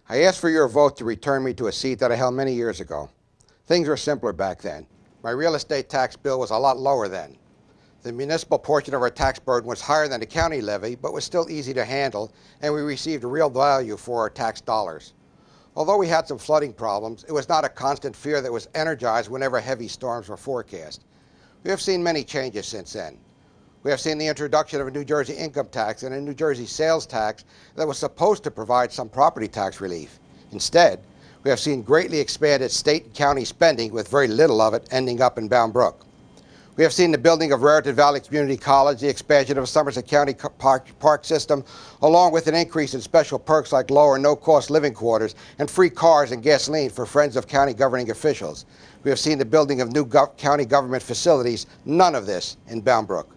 I asked for your vote to return me to a seat that I held many years ago. Things were simpler back then. My real estate tax bill was a lot lower then. The municipal portion of our tax burden was higher than the county levy, but was still easy to handle, and we received real value for our tax dollars. Although we had some flooding problems, it was not a constant fear that was energized whenever heavy storms were forecast. We have seen many changes since then. We have seen the introduction of a New Jersey income tax and a New Jersey sales tax that was supposed to provide some property tax relief. Instead, we have seen greatly expanded state and county spending with very little of it ending up in Bound Brook. We have seen the building of Raritan Valley Community College, the expansion of a Somerset County park system, along with an increase in special perks like low or no-cost living quarters and free cars and gasoline for friends of county governing officials. We have seen the building of new county government facilities, none of this in Bound Brook.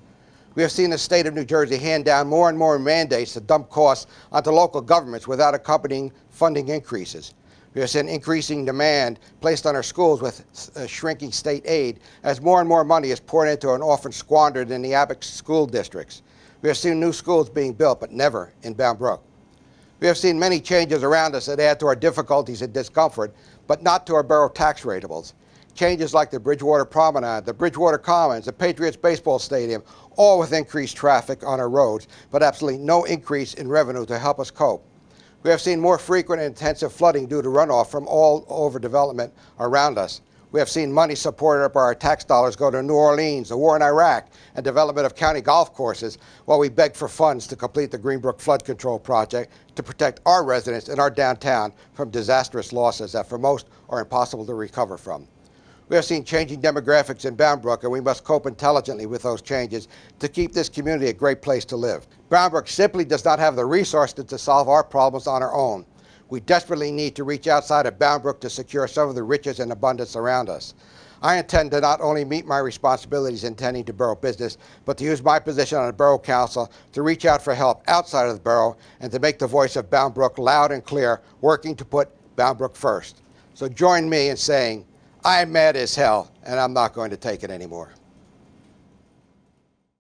We have seen the state of New Jersey hand down more and more mandates to dump costs onto local governments without accompanying funding increases. We have seen increasing demand placed on our schools with shrinking state aid as more and more money is poured into and often squandered in the Abbott school districts. We have seen new schools being built, but never in Bound Brook. We have seen many changes around us that add to our difficulties and discomfort, but not to our borough tax ratables. Changes like the Bridgewater Promenade, the Bridgewater Commons, the Patriots Baseball Stadium, all with increased traffic on our roads, but absolutely no increase in revenue to help us cope. We have seen more frequent and intensive flooding due to runoff from all overdevelopment around us. We have seen money supported by our tax dollars go to New Orleans, the war in Iraq, and development of county golf courses, while we beg for funds to complete the Greenbrook Flood Control Project to protect our residents in our downtown from disastrous losses that for most are impossible to recover from. We have seen changing demographics in Bound Brook, and we must cope intelligently with those changes to keep this community a great place to live. Bound Brook simply does not have the resources to solve our problems on our own. We desperately need to reach outside of Bound Brook to secure some of the riches and abundance around us. I intend to not only meet my responsibilities in tending to borough business, but to use my position on the Borough Council to reach out for help outside of the borough and to make the voice of Bound Brook loud and clear, working to put Bound Brook first. So join me in saying, I'm mad as hell, and I'm not going to take it anymore.